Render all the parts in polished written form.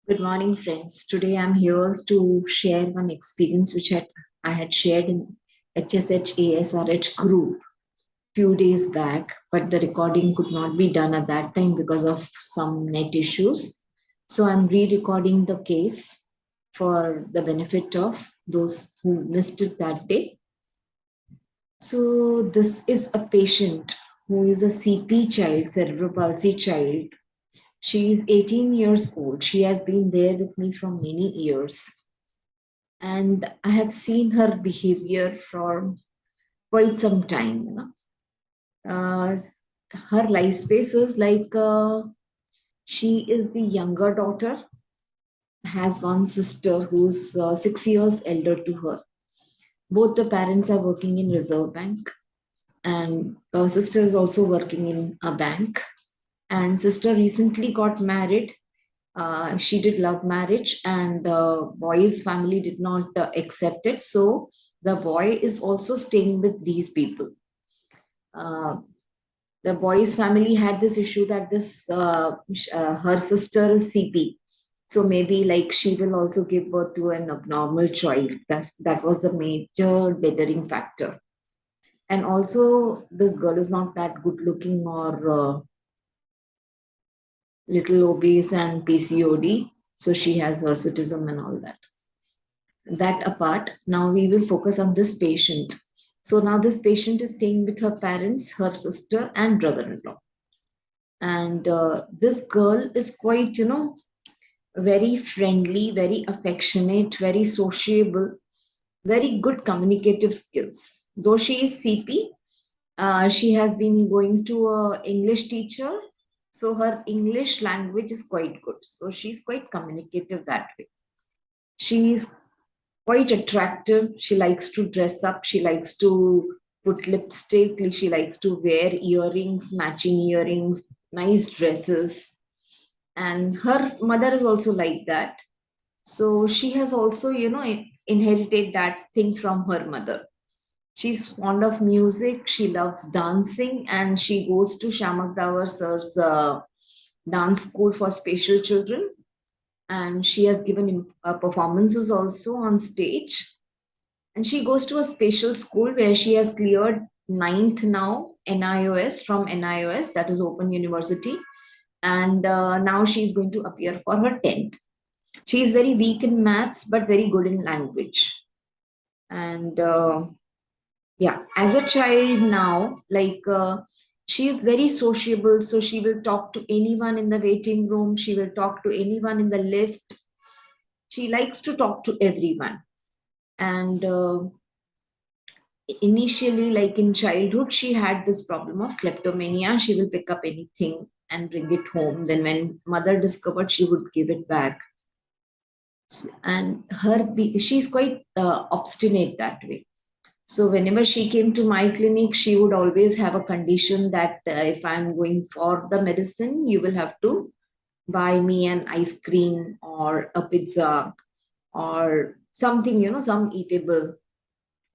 Good morning, friends. Today I'm here to share one experience which I had shared in HSH ASRH group few days back, but the recording could not be done at that time because of some net issues. So I'm re-recording the case for the benefit of those who missed it that day. So this is a patient who is a CP child, cerebral palsy child. She is 18 years old. She has been there with me for many years. And I have seen her behavior for quite some time. Her life space is like she is the younger daughter, has one sister who's 6 years elder to her. Both the parents are working in Reserve Bank, and her sister is also working in a bank. And sister recently got married. She did love marriage, and the boy's family did not accept it. So the boy is also staying with these people. Uh, the boy's family had this issue that her sister is CP. So maybe like she will also give birth to an abnormal child. That was the major deterring factor. And also, this girl is not that good looking or little obese and PCOD. So she has hirsutism and all that. That apart, now we will focus on this patient. So now this patient is staying with her parents, her sister, and brother-in-law. And this girl is quite, very friendly, very affectionate, very sociable, very good communicative skills. Though she is CP, she has been going to a English teacher, so her English language is quite good. So she's quite communicative that way. She is quite attractive. She likes to dress up. She likes to put lipstick. She likes to wear earrings, matching earrings, nice dresses. And her mother is also like that. So she has also, inherited that thing from her mother. She's fond of music. She loves dancing, and she goes to Shamak Dawar sir's dance school for special children. And she has given performances also on stage. And she goes to a special school where she has cleared ninth now, NIOS, from NIOS, that is Open University. And now she's going to appear for her 10th. She is very weak in maths, but very good in language. And yeah, as a child now, like she is very sociable. So she will talk to anyone in the waiting room. She will talk to anyone in the lift. She likes to talk to everyone. And initially, like in childhood, she had this problem of kleptomania. She will pick up anything and bring it home. Then when mother discovered, she would give it back. And she's quite obstinate that way. So whenever she came to my clinic, she would always have a condition that if I'm going for the medicine, you will have to buy me an ice cream or a pizza or something, some eatable.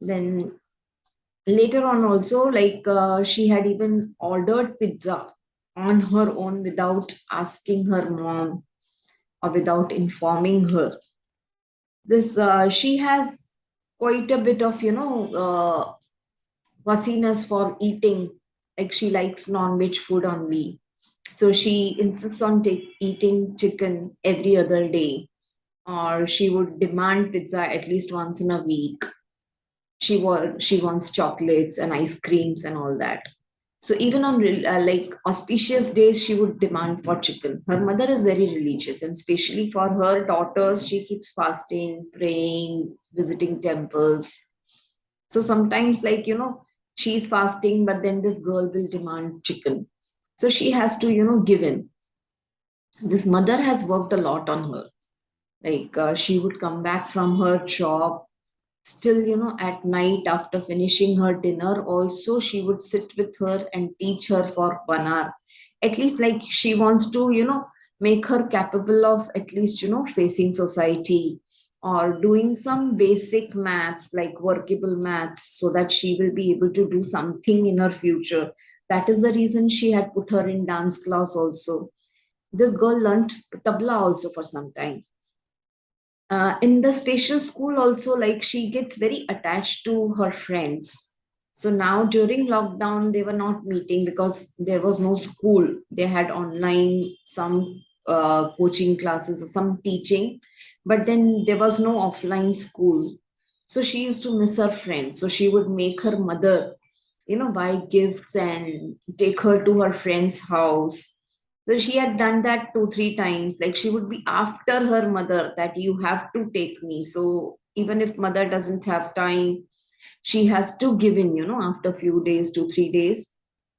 Then later on also, like she had even ordered pizza on her own without asking her mom or without informing her. This she has quite a bit of fussiness for eating. Like she likes non-veg food only, so she insists on eating chicken every other day, or she would demand pizza at least once in a week. She wants chocolates and ice creams and all that. So even on like auspicious days, she would demand for chicken. Her mother is very religious, and especially for her daughters, she keeps fasting, praying, visiting temples. So sometimes, like, she's fasting, but then this girl will demand chicken. So she has to, give in. This mother has worked a lot on her. Like, she would come back from her job, still, at night after finishing her dinner, also, she would sit with her and teach her for 1 hour. At least, like, she wants to, make her capable of at least, facing society or doing some basic maths, like workable maths, so that she will be able to do something in her future. That is the reason she had put her in dance class also. This girl learnt tabla also for some time. In the special school also, like, she gets very attached to her friends. So now during lockdown they were not meeting because there was no school. They had online some coaching classes or some teaching, but then there was no offline school. So she used to miss her friends, so she would make her mother, buy gifts and take her to her friend's house. So she had done that 2, 3 times. Like, she would be after her mother that you have to take me. So even if mother doesn't have time, she has to give in, after a few days, 2, 3 days.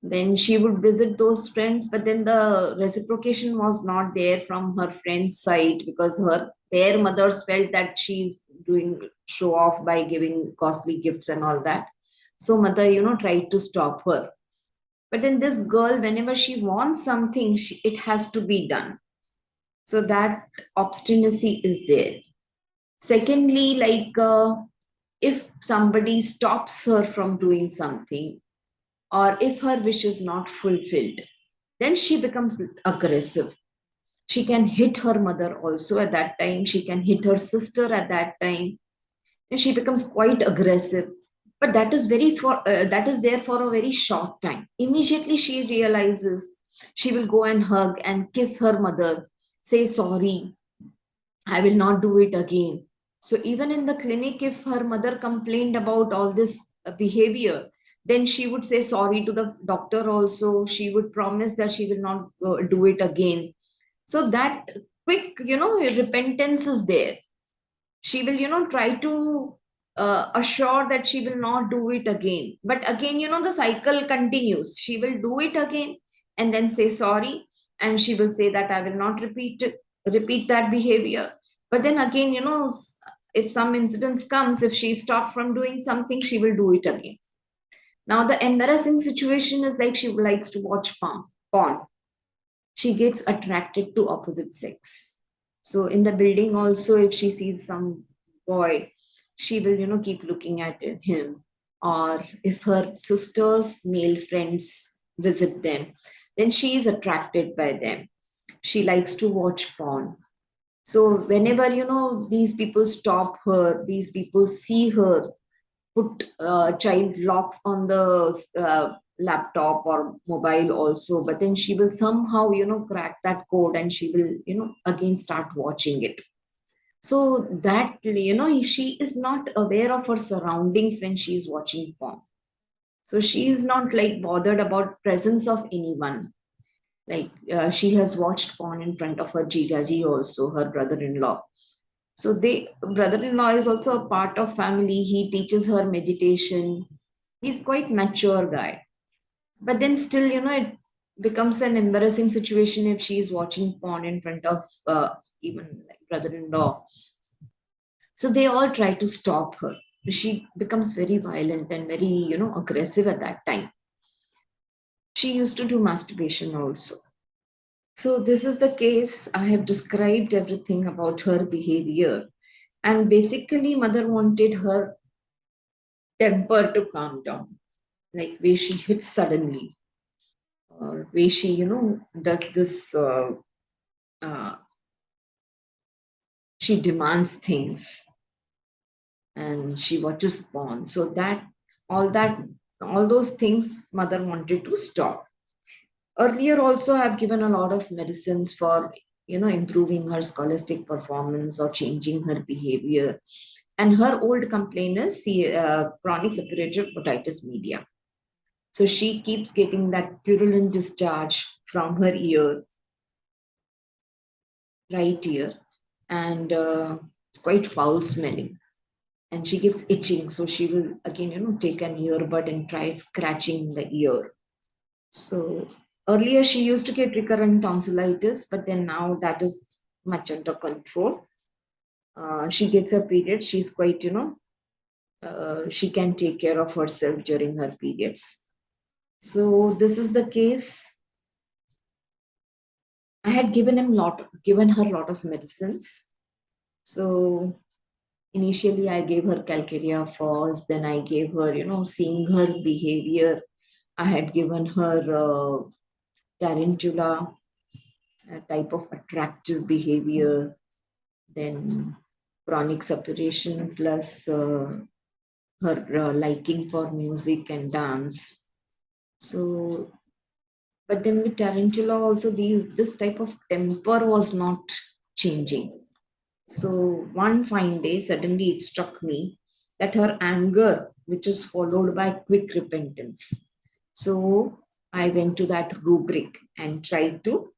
Then she would visit those friends, but then the reciprocation was not there from her friend's side because their mothers felt that she's doing show off by giving costly gifts and all that. So mother, tried to stop her. But then this girl, whenever she wants something, it has to be done. So that obstinacy is there. Secondly, like, if somebody stops her from doing something, or if her wish is not fulfilled, then she becomes aggressive. She can hit her mother also at that time. She can hit her sister at that time, and she becomes quite aggressive. But that is there for a very short time. Immediately she realizes, she will go and hug and kiss her mother, say sorry, I will not do it again. So even in the clinic, if her mother complained about all this behavior, then she would say sorry to the doctor also. She would promise that she will not do it again. So that quick, repentance is there. She will, try to assure that she will not do it again. But again, the cycle continues. She will do it again and then say sorry, and she will say that I will not repeat that behavior. But then again, if some incidents comes, if she stopped from doing something, she will do it again. Now the embarrassing situation is like, she likes to watch porn. She gets attracted to opposite sex. So in the building also, if she sees some boy, she will, keep looking at him. Or if her sister's male friends visit them, then she is attracted by them. She likes to watch porn. So whenever, these people stop her, these people see her, put child locks on the laptop or mobile also, but then she will somehow, crack that code, and she will, again start watching it. So that, she is not aware of her surroundings when she is watching porn. So she is not like bothered about presence of anyone. Like, she has watched porn in front of her jijaji also, her brother-in-law. So brother-in-law is also a part of family. He teaches her meditation. He's quite mature guy. But then still, it becomes an embarrassing situation if she is watching porn in front of even like brother-in-law. So they all try to stop her. She becomes very violent and very, aggressive at that time. She used to do masturbation also. So this is the case. I have described everything about her behavior. And basically, mother wanted her temper to calm down, like where she hits suddenly, or where she, does this, uh, she demands things and she watches porn. So that, all those things, mother wanted to stop. Earlier, also, I've given a lot of medicines for, improving her scholastic performance or changing her behavior. And her old complaint is chronic suppurative otitis media. So she keeps getting that purulent discharge from her right ear, and it's quite foul smelling. And she gets itching, so she will again, take an earbud and try scratching the ear. So earlier she used to get recurrent tonsillitis, but then now that is much under control. She gets her period. She's quite, she can take care of herself during her periods. So this is the case. I had given her a lot of medicines. So initially I gave her calcarea first, then I gave her, seeing her behavior, I had given her tarantula, a type of attractive behavior, then chronic separation plus her liking for music and dance. So, but then with Tarantula also, this type of temper was not changing. So one fine day, suddenly it struck me that her anger, which is followed by quick repentance. So I went to that rubric and tried to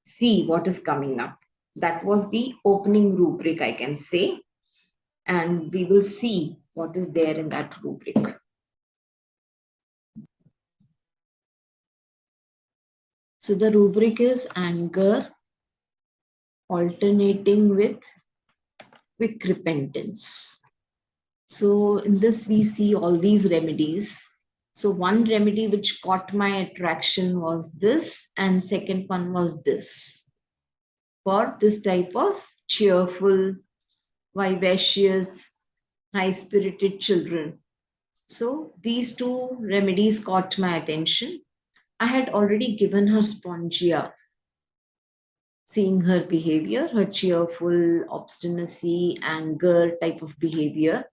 see what is coming up. That was the opening rubric, I can say, and we will see what is there in that rubric. So the rubric is anger alternating with quick repentance. So in this, we see all these remedies. So one remedy which caught my attraction was this, and second one was this. For this type of cheerful, vivacious, high-spirited children. So these two remedies caught my attention. I had already given her spongia, seeing her behavior, her cheerful, obstinacy, anger type of behavior,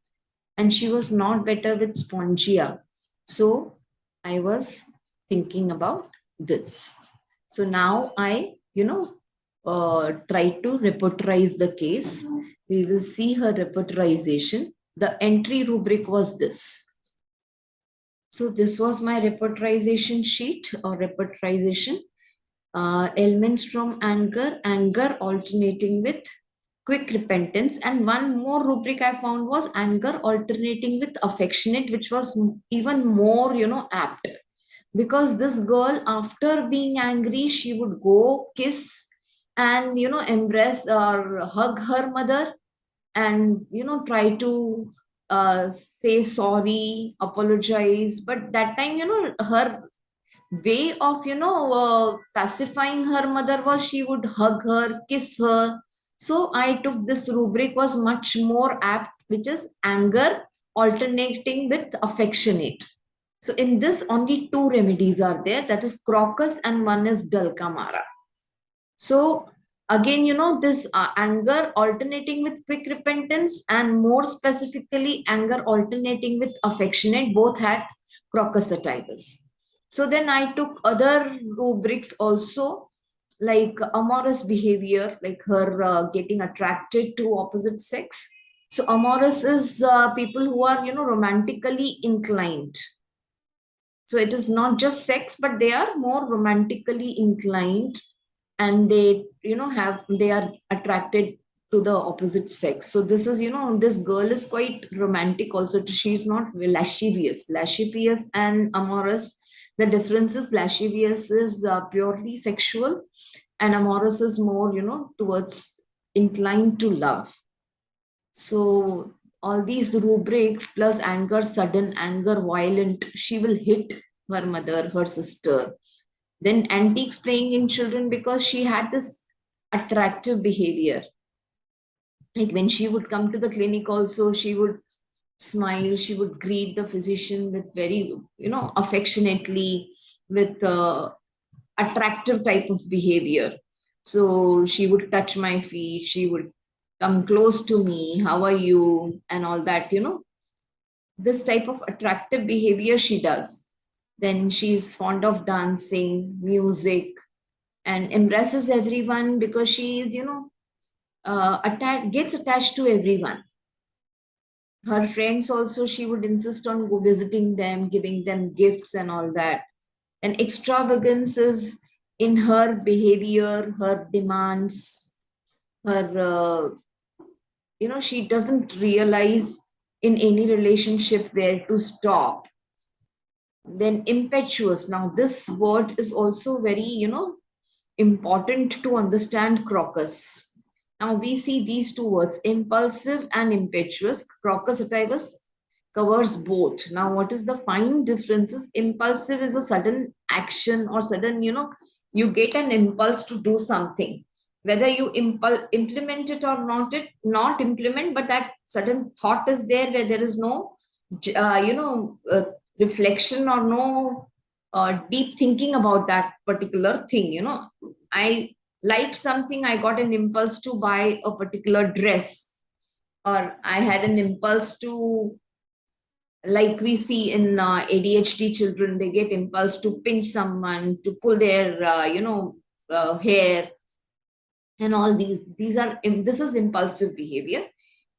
and she was not better with spongia. So I was thinking about this. So now I, try to repertorize the case. We will see her repertorization. The entry rubric was this. So this was my repertorization sheet or repertorization. Elements from anger, anger alternating with quick repentance, and one more rubric I found was anger alternating with affectionate, which was even more apt, because this girl, after being angry, she would go kiss and embrace or hug her mother, and try to say sorry, apologize. But that time, her way of pacifying her mother was she would hug her, kiss her. So I took this rubric was much more apt, which is anger alternating with affectionate. So in this, only two remedies are there, that is crocus and one is dalkamara. So again, this anger alternating with quick repentance, and more specifically, anger alternating with affectionate, both had crocus sativus. So then I took other rubrics also, like amorous behavior, like her getting attracted to opposite sex. So amorous is people who are, romantically inclined. So it is not just sex, but they are more romantically inclined, and they they are attracted to the opposite sex. So this is, this girl is quite romantic also. She's not lascivious and amorous. The difference is lascivious is purely sexual, and amorous is more towards inclined to love. So all these rubrics plus anger, sudden anger, violent, she will hit her mother, her sister. Then antiques playing in children, because she had this attractive behavior. Like when she would come to the clinic also, she would smile, she would greet the physician with very, affectionately, with attractive type of behavior. So she would touch my feet, she would come close to me, how are you, and all that, this type of attractive behavior she does. Then she's fond of dancing, music, and embraces everyone, because she is, gets attached to everyone. Her friends also, she would insist on go visiting them, giving them gifts and all that. And extravagance is in her behavior, her demands, her, she doesn't realize in any relationship where to stop. Then impetuous. Now, this word is also very, important to understand crocus. Now we see these two words, impulsive and impetuous. Crocus sativus covers both. Now, what is the fine difference is impulsive is a sudden action or sudden, you get an impulse to do something. Whether you implement it or not implement, but that sudden thought is there where there is no, reflection or no deep thinking about that particular thing. I liked something, I got an impulse to buy a particular dress, or I had an impulse to, like we see in ADHD children, they get impulse to pinch someone, to pull their, hair, and all these are, this is impulsive behavior.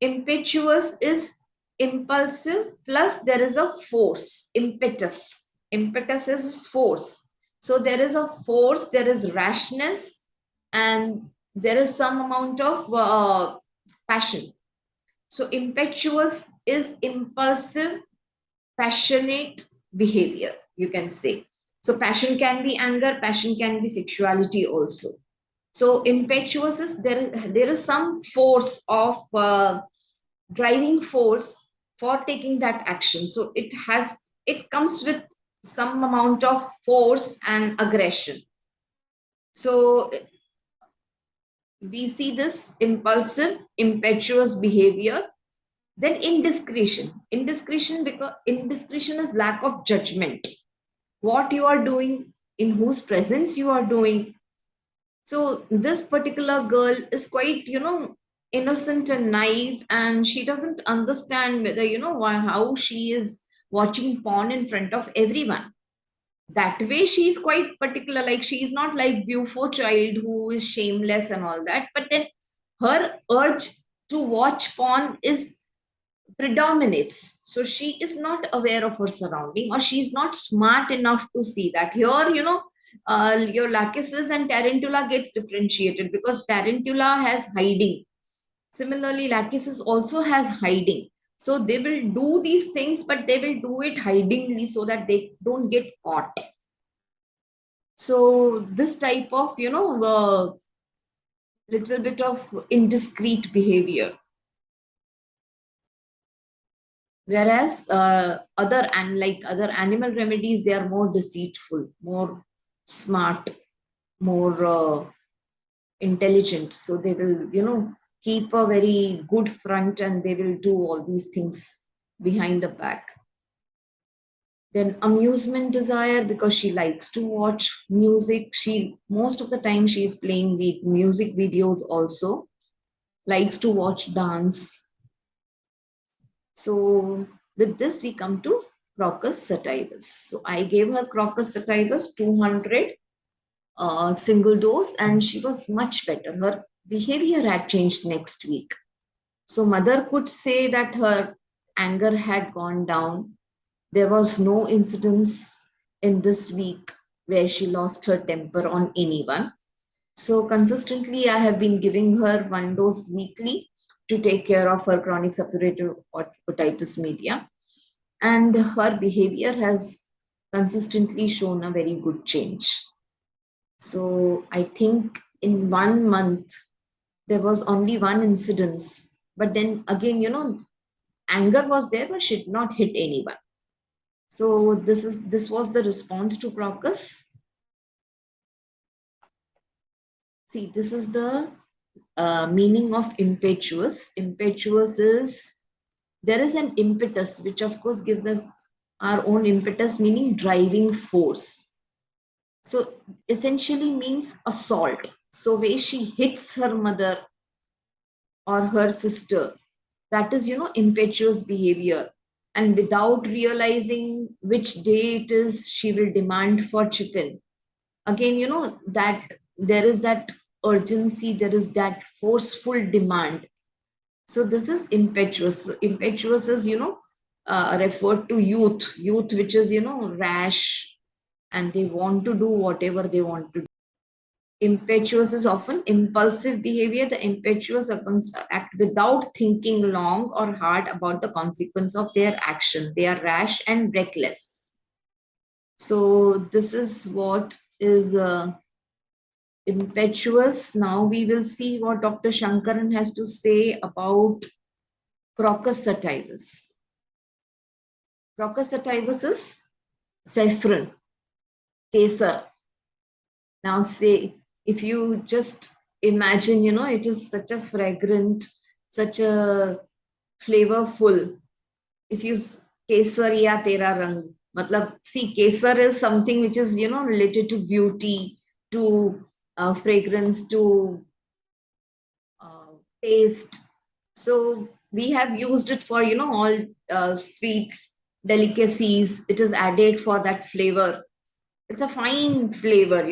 Impetuous is impulsive plus there is a force, impetus is force. So there is a force, there is rashness, and there is some amount of passion. So impetuous is impulsive, passionate behavior, you can say. So passion can be anger, passion can be sexuality also. So impetuous is there is some force of driving force for taking that action. So it comes with some amount of force and aggression. So we see this impulsive, impetuous behavior. Then indiscretion, because indiscretion is lack of judgment. What you are doing, in whose presence you are doing. So this particular girl is quite, innocent and naive, and she doesn't understand whether, why, how she is watching porn in front of everyone. That way, she is quite particular. Like, she is not like beautiful child who is shameless and all that. But then her urge to watch porn is predominates. So she is not aware of her surrounding, or she is not smart enough to see that. Here, your lachesis and tarantula gets differentiated, because tarantula has hiding. Similarly, lachesis also has hiding. So they will do these things, but they will do it hidingly so that they don't get caught. So this type of, little bit of indiscreet behavior. Whereas other animal remedies, they are more deceitful, more smart, more intelligent. So they will, keep a very good front, and they will do all these things behind the back. Then amusement desire, because she likes to watch music. She, most of the time, she is playing the music videos also, likes to watch dance. So with this, we come to Crocus sativus. So I gave her Crocus sativus 200 single dose, and she was much better. Her behavior had changed next week. So mother could say that her anger had gone down. There was no incidence in this week where she lost her temper on anyone. So consistently, I have been giving her one dose weekly to take care of her chronic suppurative otitis media. And her behavior has consistently shown a very good change. So I think in 1 month, there was only one incidence. But then again, anger was there, but she did not hit anyone. So this was the response to Crocus. See, this is the meaning of impetuous. Impetuous is, there is an impetus, which of course gives us our own impetus, meaning driving force. So essentially means assault. So where she hits her mother or her sister, that is, impetuous behavior. And without realizing which day it is, she will demand for chicken. Again, that there is that urgency, there is that forceful demand. So this is impetuous. So impetuous is, referred to youth, which is, rash, and they want to do whatever they want to do. Impetuous is often impulsive behavior. The impetuous act without thinking long or hard about the consequence of their action. They are rash and reckless. So this is what is impetuous. Now we will see what Dr. Shankaran has to say about Crocus sativus. Crocus sativus is saffron, kesar. Now say, if you just imagine, it is such a fragrant, such a flavorful. If you kesar ya tera rang, matlab, see, kesar is something which is, related to beauty, to fragrance to taste. So we have used it for, all sweets, delicacies. It is added for that flavor. It's a fine flavor.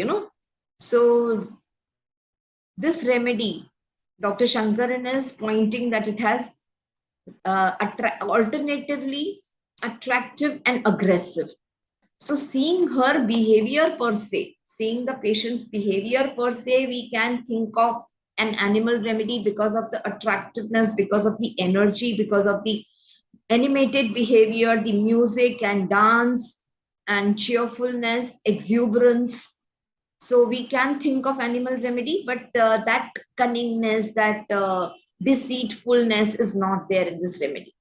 So this remedy, Dr. Shankaran is pointing that it has alternatively attractive and aggressive. So seeing her behavior per se, seeing the patient's behavior per se, we can think of an animal remedy because of the attractiveness, because of the energy, because of the animated behavior, the music and dance and cheerfulness, exuberance. So we can think of animal remedy, but that cunningness, that deceitfulness is not there in this remedy.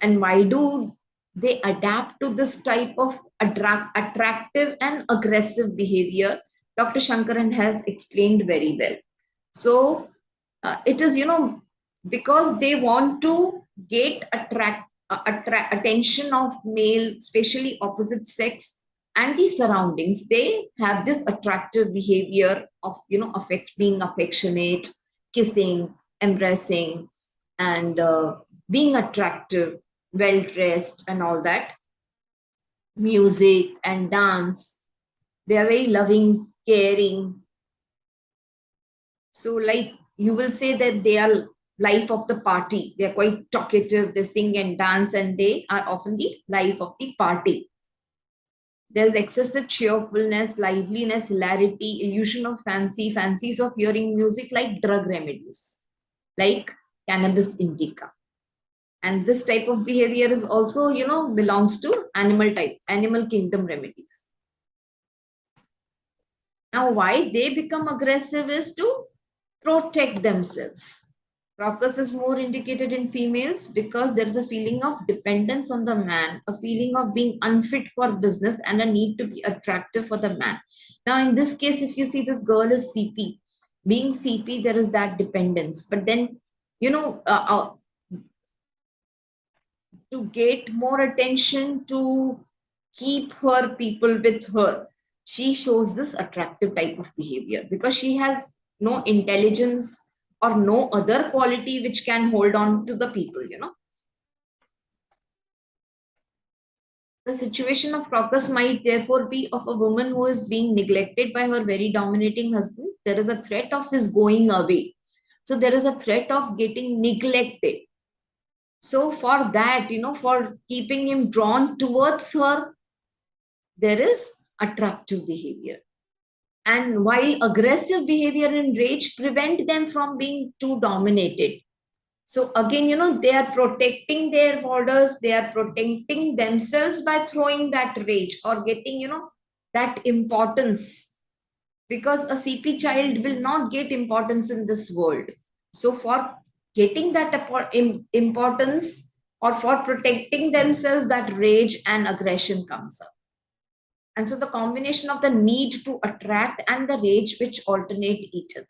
And why do they adapt to this type of attractive and aggressive behavior? Dr. Shankaran has explained very well. So it is, because they want to get attention of male, especially opposite sex, and the surroundings. They have this attractive behavior of, being affectionate, kissing, embracing, and being attractive, well dressed, and all that. Music and dance. They are very loving, caring. So, like, you will say that they are life of the party. They are quite talkative. They sing and dance, and they are often the life of the party. There's excessive cheerfulness, liveliness, hilarity, illusion of fancy, fancies of hearing music, like drug remedies, like cannabis indica. And this type of behavior is also, belongs to animal kingdom remedies. Now, why they become aggressive is to protect themselves. Crocus is more indicated in females because there is a feeling of dependence on the man, a feeling of being unfit for business, and a need to be attractive for the man. Now, in this case, if you see this girl is CP, being CP, there is that dependence. But then, to get more attention, to keep her people with her, she shows this attractive type of behavior because she has no intelligence or no other quality which can hold on to the people. The situation of Crocus might therefore be of a woman who is being neglected by her very dominating husband. There is a threat of his going away. So there is a threat of getting neglected. So for that, for keeping him drawn towards her, there is attractive behavior. And while aggressive behavior and rage prevent them from being too dominated. So again, they are protecting their borders, they are protecting themselves by throwing that rage or getting, that importance. Because a CP child will not get importance in this world. So for getting that importance or for protecting themselves, that rage and aggression comes up. And so the combination of the need to attract and the rage which alternate each other.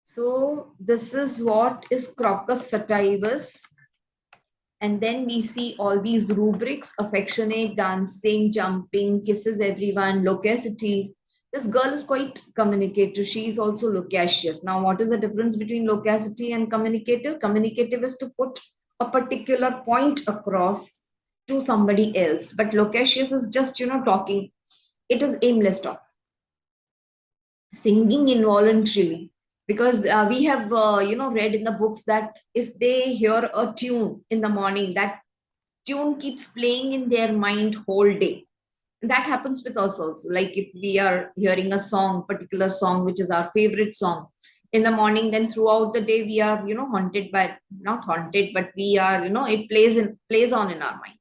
So this is what is Crocus sativus. And then we see all these rubrics: affectionate, dancing, jumping, kisses everyone, loquacities. This girl is quite communicative. She is also loquacious. Now, what is the difference between loquacity and communicative? Communicative is to put a particular point across to somebody else. But loquacious is just, talking. It is aimless talk. Singing involuntarily. Because we have, read in the books that if they hear a tune in the morning, that tune keeps playing in their mind whole day. That happens with us also. Like if we are hearing a song, particular song, which is our favorite song in the morning, then throughout the day, we are, haunted by, not haunted, but we are, it plays on in our mind.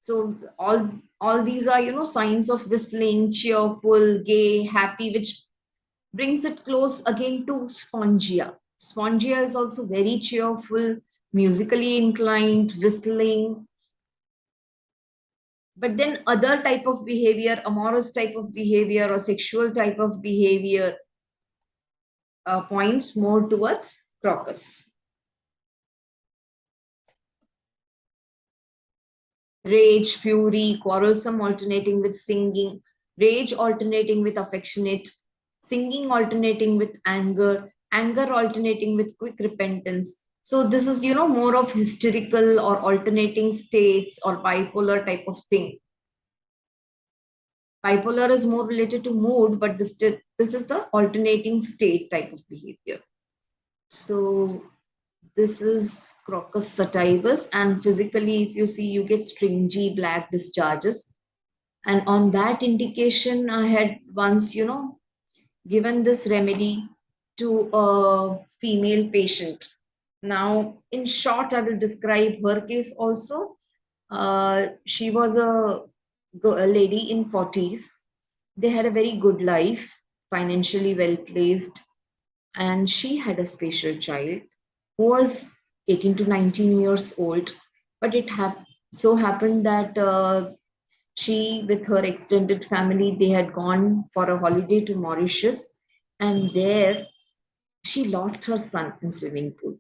So all these are, signs of whistling, cheerful, gay, happy, which brings it close again to spongia. Spongia is also very cheerful, musically inclined, whistling. But then other type of behavior, amorous type of behavior or sexual type of behavior points more towards Crocus. Rage, fury, quarrelsome alternating with singing, rage alternating with affectionate, singing alternating with anger, anger alternating with quick repentance. So this is, more of hysterical or alternating states or bipolar type of thing. Bipolar is more related to mood, but this is the alternating state type of behavior. So this is Crocus sativus, and physically, if you see, you get stringy black discharges. And on that indication, I had once, given this remedy to a female patient. Now, in short, I will describe her case also. She was a lady in 40s. They had a very good life, financially well placed, and she had a special child who was 18 to 19 years old. But so happened that she, with her extended family, they had gone for a holiday to Mauritius, and there she lost her son in swimming pool.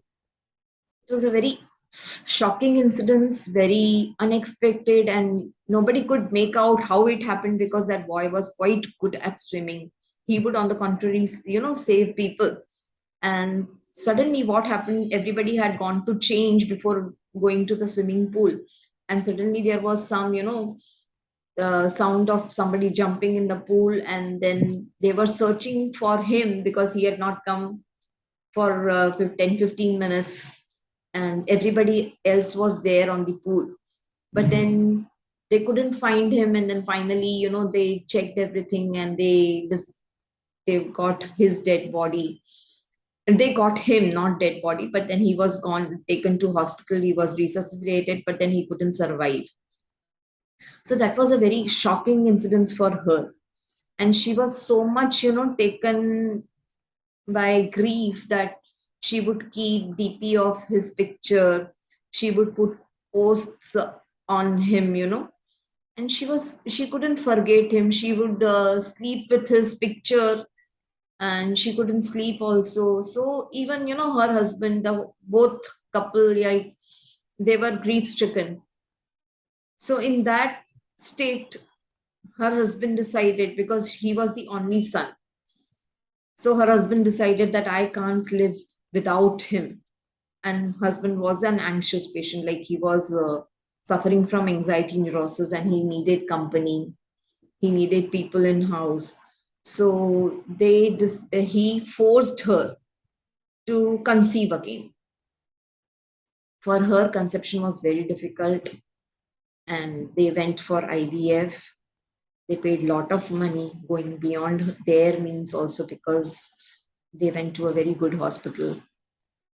It was a very shocking incident, very unexpected, and nobody could make out how it happened because that boy was quite good at swimming. He would, on the contrary, save people. And suddenly, what happened? Everybody had gone to change before going to the swimming pool, and suddenly there was some, sound of somebody jumping in the pool, and then they were searching for him because he had not come for 10-15 minutes, and everybody else was there on the pool, but then they couldn't find him. And then finally, they checked everything, and they got his dead body, and they got him, not dead body, but then he was gone, taken to hospital, he was resuscitated, but then he couldn't survive. So that was a very shocking incident for her, and she was so much, taken by grief that she would keep DP of his picture, she would put posts on him, and she couldn't forget him. She would sleep with his picture, and she couldn't sleep also. So even, her husband, the both couple, like, they were grief stricken. So in that state, her husband decided, because he was the only son, so her husband decided that I can't live without him. And husband was an anxious patient, like he was suffering from anxiety neurosis, and he needed company, he needed people in house. So he forced her to conceive again. For her, conception was very difficult, and they went for IVF. They paid lot of money, going beyond their means also, because they went to a very good hospital,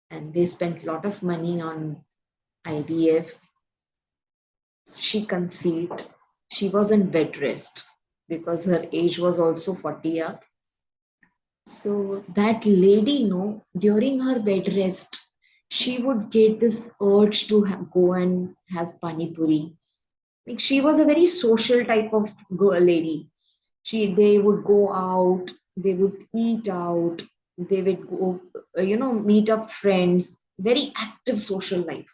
and they spent a lot of money on IVF. She conceived. She was in bed rest because her age was also 40 up. So that lady, during her bed rest, she would get this urge to go and have pani puri. Like, she was a very social type of girl lady. They would go out, they would eat out, they would go, meet up friends, very active social life.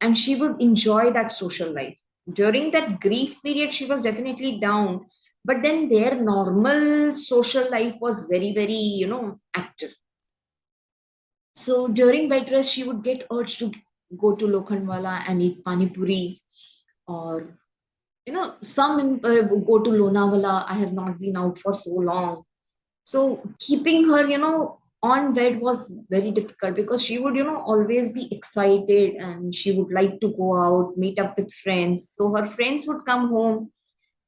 And she would enjoy that social life. During that grief period, she was definitely down, but then their normal social life was very, very, active. So during bed rest, she would get urged to go to Lokhandwala and eat pani puri, or some go to Lonavala. I have not been out for so long. So keeping her, on bed was very difficult, because she would, always be excited, and she would like to go out, meet up with friends. So her friends would come home,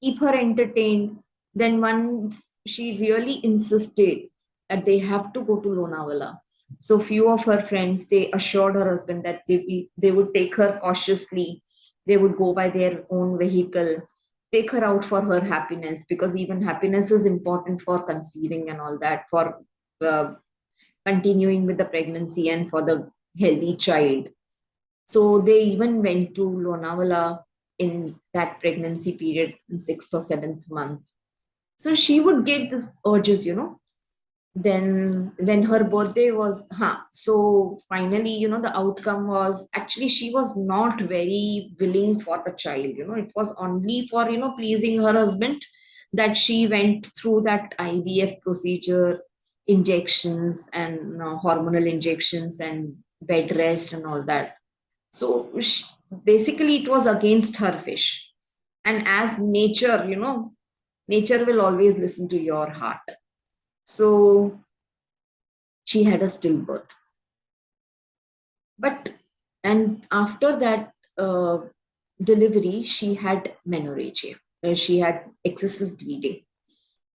keep her entertained. Then once she really insisted that they have to go to Lonavala. So few of her friends, they assured her husband that they would take her cautiously. They would go by their own vehicle, take her out for her happiness, because even happiness is important for conceiving and all that, for uh, continuing with the pregnancy and for the healthy child. So they even went to Lonavala in that pregnancy period in 6th or 7th month. So she would get this urges, Then when her birthday was, so finally, the outcome was actually she was not very willing for the child. It was only for, pleasing her husband that she went through that IVF procedure, injections and hormonal injections and bed rest and all that. So basically, it was against her wish. And as nature, nature will always listen to your heart. So she had a stillbirth. But, and after that delivery, she had menorrhagia. She had excessive bleeding.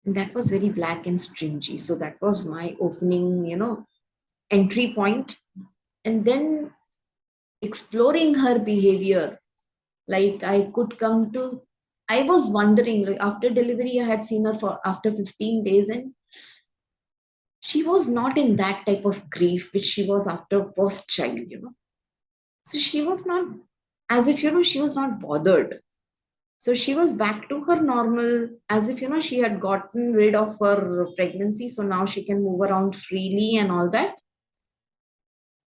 And that was very black and stringy. So that was my opening, entry point. And then exploring her behavior, like I could come to, I was wondering, like after delivery, I had seen her for after 15 days, and she was not in that type of grief which she was after first child. So she was not, as if, she was not bothered. So she was back to her normal, as if, she had gotten rid of her pregnancy. So now she can move around freely and all that.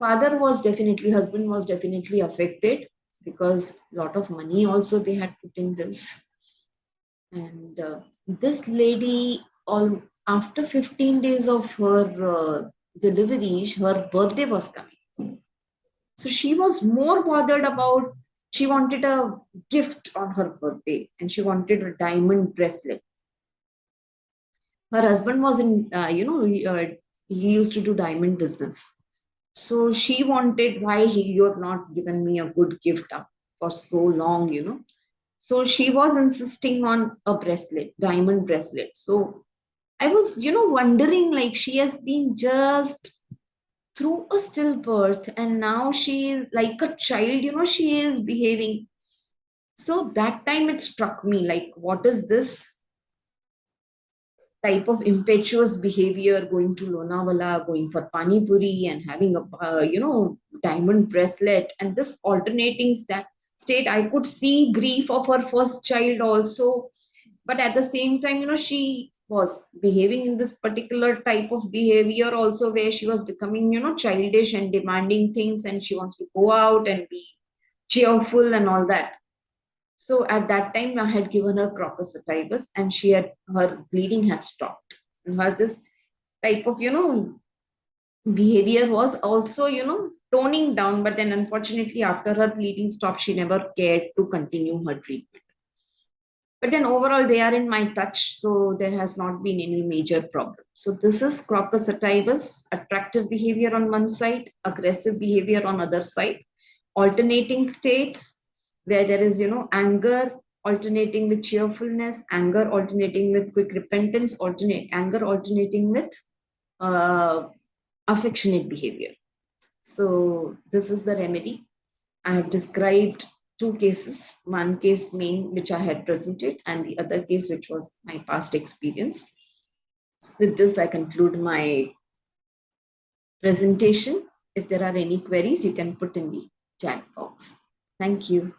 Husband was definitely affected because a lot of money also they had put in this. And this lady, all after 15 days of her delivery, her birthday was coming. So she was more bothered about, she wanted a gift on her birthday and she wanted a diamond bracelet. Her husband was in, he used to do diamond business. So she wanted, why you have not given me a good gift up for so long. So she was insisting on a bracelet, diamond bracelet. So I was, wondering, like she has been just through a stillbirth and now she is like a child, she is behaving. So that time it struck me, like, what is this type of impetuous behavior, going to Lonavala, going for Pani Puri and having a, diamond bracelet, and this alternating state. I could see grief of her first child also, but at the same time, she was behaving in this particular type of behavior also, where she was becoming, childish and demanding things, and she wants to go out and be cheerful and all that. So at that time, I had given her crocosatibus, and her bleeding had stopped. And her this type of, behavior was also, toning down. But then, unfortunately, after her bleeding stopped, she never cared to continue her treatment. But then overall, they are in my touch, so there has not been any major problem. So this is crocosatibus, attractive behavior on one side, aggressive behavior on other side, alternating states where there is, anger alternating with cheerfulness, anger alternating with quick repentance, anger alternating with uh, affectionate behavior. So this is the remedy. I have described two cases, one case main which I had presented and the other case which was my past experience. With this, I conclude my presentation. If there are any queries, you can put in the chat box. Thank you.